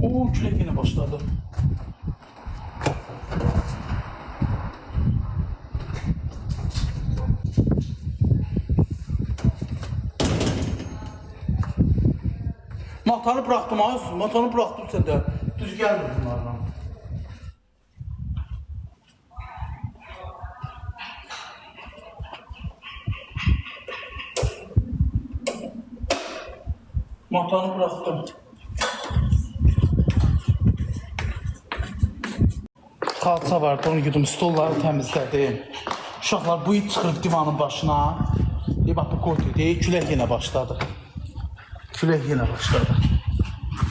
Oo, külək yine başladı. Matanı bıraktım az, matanı bıraktım sen de. Düz gelmir bunlardan. Matanı bıraktım. Kalça vardı, onu yudum, stolları təmizlədim. Uşaqlar bu it çıxırıb divanın başına. Bax, bu qoydu, külək yenə başladı. Külək yenə başladı.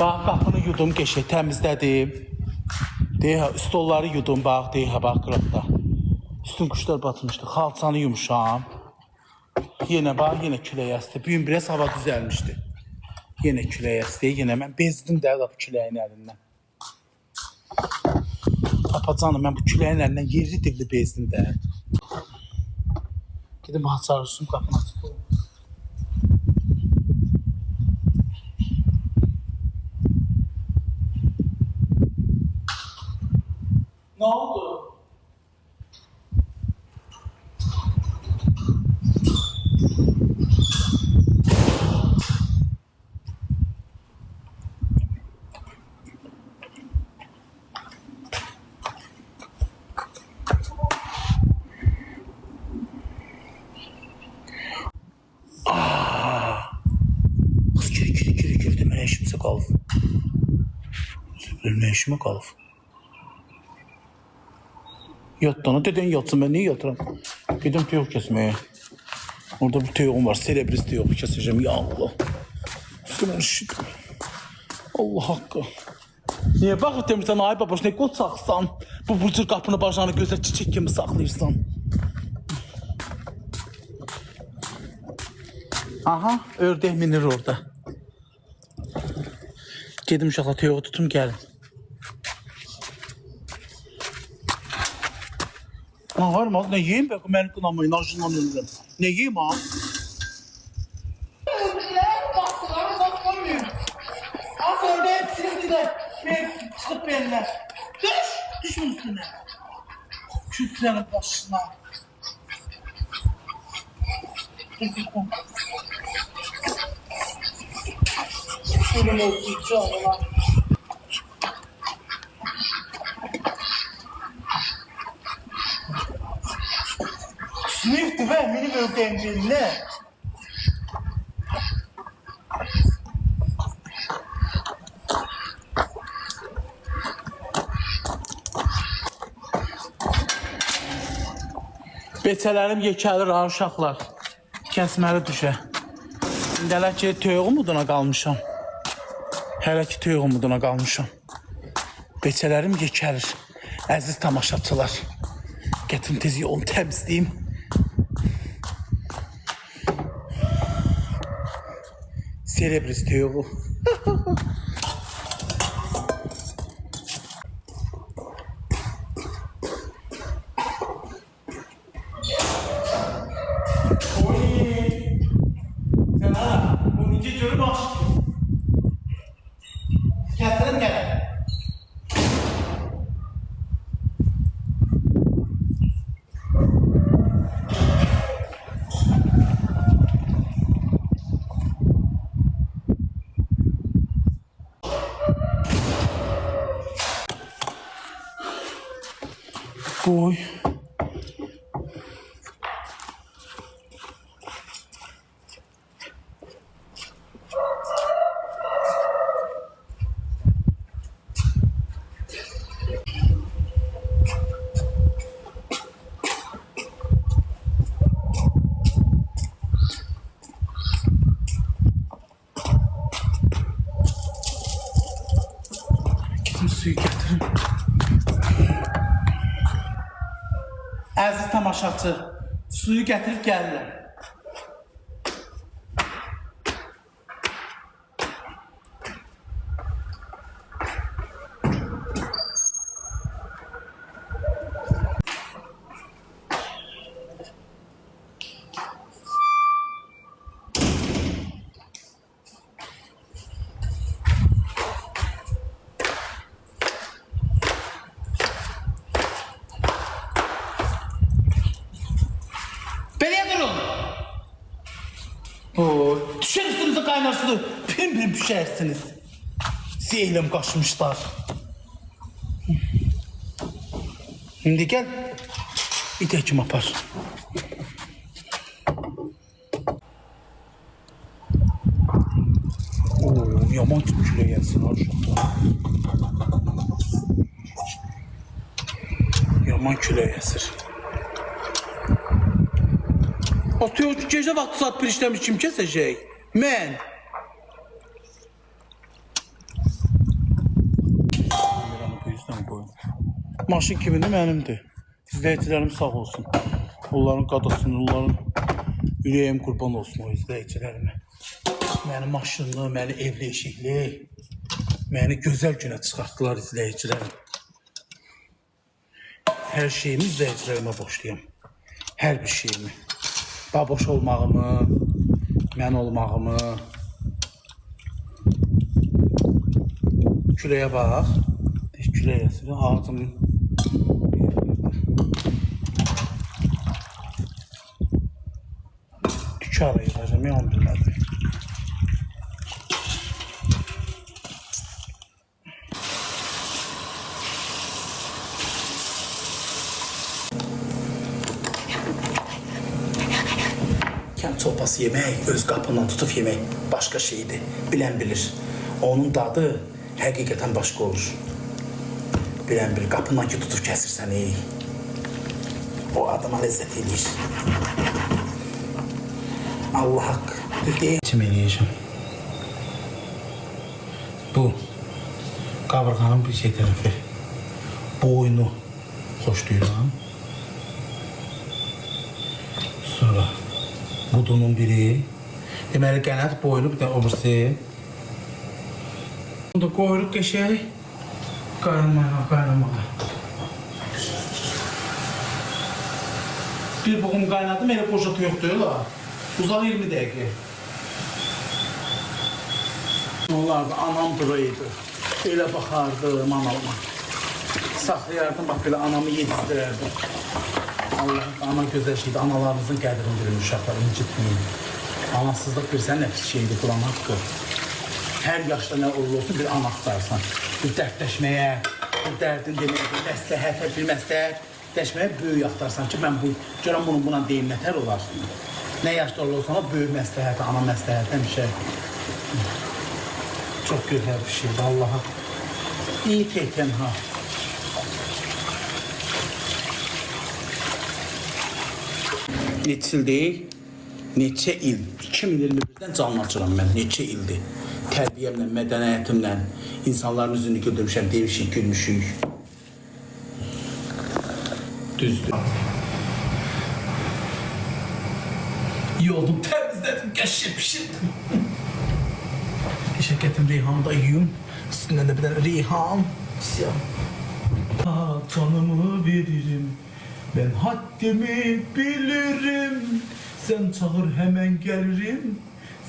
Bax, qapını yudum, geçək, təmizlədim. Stolları yudum, bax, bax, qıraqda. Üstün quşlar batmışdı, xalçanı yumuşam. Yenə bax, yenə külək əsdi. Bugün biraz hava düzəlmişdi. Yenə külək əsdi, yenə mən bezdim də bu küləyin əlindən. Papacanım, mən bu küləyin əlindən yerli divli bezdim də. Gidin çağırsın, qapını açıq. Ne oldu? Kız geri demeye işimize kaldı. Ölmeye işime kaldı. Yattığını deden yatsın, ben niye yatıram? Gidim tüyok kesmeye. Orada bir tüyokum var, serebris tüyoku keseceğim, ya Allah. Üstüme üşüdüm. Allah hakkı. Niye bakıp demirsən, ay babaş, ne qol çaqsan? Bu cür qapını bacağını gözə çiçek kimi saxlayırsan. Aha, ördək minir orada. Gedim uşaqla tüyoku tutum, gəlin. Var mı? Ne yiyeyim be? Beni kınamayın, acından ölürüm. Ne yiyeyim ha? Az önce hepsini de çıkıp benimle. Düş bunun üstüne. Küflerin başına. Ölüm olsun canına. Sınıftı be, benim ördeyim benimle. Beçələrim yekəlir ha uşaqlar. Kəsməli düşə. İndi hələ ki tüyoğum uduna qalmışam. Hələ ki tüyoğum uduna qalmışam. Beçələrim yekəlir. Əziz tamaşaçılar. Gətirin tez yolunu təmizləyim. Serebris tüyoğu. Boy. Gidin suyu getirin. Əziz tamaşaçı, suyu gətirib gəlirəm. kaynar suda pim pişersiniz. Zehlim kaçmışlar. Şimdi gel. Bir tekim apar. Oo, yaman küle gelsin ha şu anda. Yaman küle yesir. Atıyor gece vakti saat bir işlemiş kim kesecek? Men. Maşın kimindir? Mənimdir. İzləyicilərim sağ olsun. Onların qadasını, onların ürəyim qurban olsun o izləyicilərimə. Mənim maşınlı, məni evli eşikli, məni gözəl günə çıxartdılar izləyicilərim. Hər şeyimi izləyicilərimə boşlayam. Hər bir şeyimi. Baboş olmağımı, mən olmağımı. Küləyə bax. Küləyə yəsir, ağzımın. Tükü arayacağım, yan bilmədim. Kənd çolpası yemək, öz qapından tutub yemək başqa şeydir, bilən bilir. Onun dadı həqiqətən başqa olur. Bilən bilir, qapından ki tutub kəsirsən, o adama ləzzət edir. Allah haqq, düz deyək. Kim eləyəcəm? Bu, qavrğanın bir şey tərəfi. Boynu xoşlayıram. Sonra budunun biri. Deməli, qənət boynu, bir də obrisi. Bunu da qoyuruq qəşək. Qaynamağa. Bir buğum qaynadım, elə poşatı yoxdur yola. Uzaq 20 dəqiqə. Onlar da anam duraydı. Elə baxardım analıma. Saxlayardım, bax belə anamı yedizdirərdim. Allah, ana gözəl şeydir. Analarınızın qədrini bilir uşaqlar, incitmeyin. Anasızlıq bilsən nə pis şeydir, Quran haqqı. Hər yaşda nə olur olsun bir ana axtarsan. Bir dərdləşməyə, bir dərdin deməyə, bir məsləhətə, bir məsləhətləşməyə böyük axtarsan ki, mən görəm bunun buna deyim nətər olar. Nə yaşda olursan, böyük məsləhətə, ana məsləhətə bir şey. Çox gözəl bir şeydir, Allah'a. İyi teytən ha. Neçə il deyil, neçə il, 2021-dən canlı açıram mən, neçə ildir. Tərbiyəmlə, mədəniyyətimlə, insanların üzünü güldürmüşəm, demişik, gülmüşük. Düzdür. İyi oldum, təmizlədim, qəşir pişirdim. Şirketim Reyhan'ı da yiyeyim. Üstünden de bir tane Reyhan. Canımı veririm, ben haddimi bilirim. Sen çağır hemen gelirim.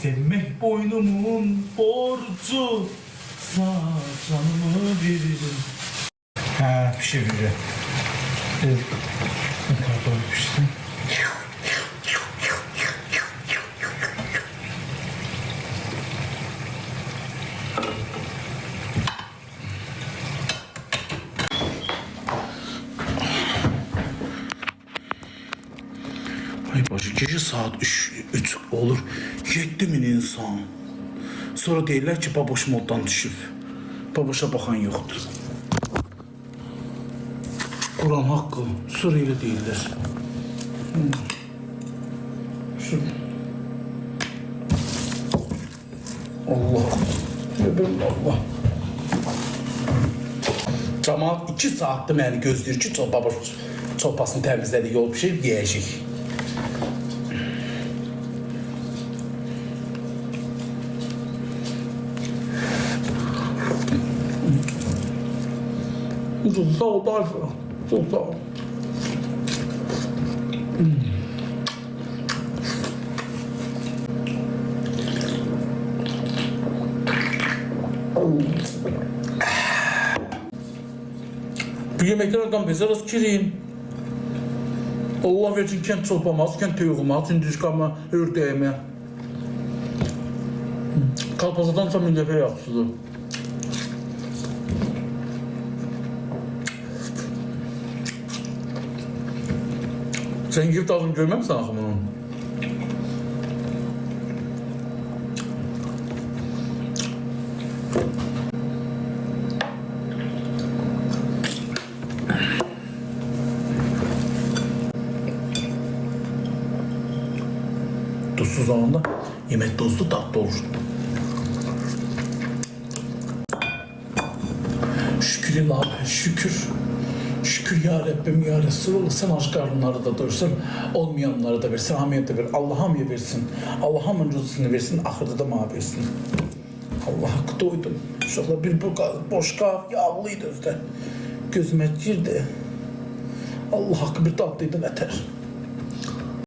Sevmek boynumun borcu. Sağ canımı veririm. Ha, pişiriyor. Evet. Ne kadar doğru pişti. Ay bacı, gece saat 3 olur, 7000 insan. Sonra deyirlər ki, baboş moddan düşüb. Baboşa baxan yoxdur. Quran haqqı, Suriyeli deyirlər. Şu. Allah, öbürüm Allah. Camaat 2 saatdir məni gözləyir ki, baboş çolpasını təmizlədik, yol pişirib yeyəcək. Çok sağ ol Tayfun. Çok sağ ol. Bu yemeklerden bezeriz kireyim. Allah versin kent çolpamaz, kent tüyüğümaz, hindişkama, ördeğime. Kalpazadansa milləfə yaxşıdır. Sen yiyip tadını görməmsən axı bunu? Tuzsuz zamanda yemek tuzlu tatlı olur. Şükür ilahi, şükür. Şükür ya Rabbim ya Resulullah, sen aç karnları da doyursun, olmayanları da versin, hamiyet de ver. Allah hamıya versin, Allah hamının rızısını versin, ahırda da bana versin. Allah hakkı doydum. İnşallah bir boş kahve yağlıydı özde. Gözüme girdi. Allah hakkı bir tatlıydı yeter.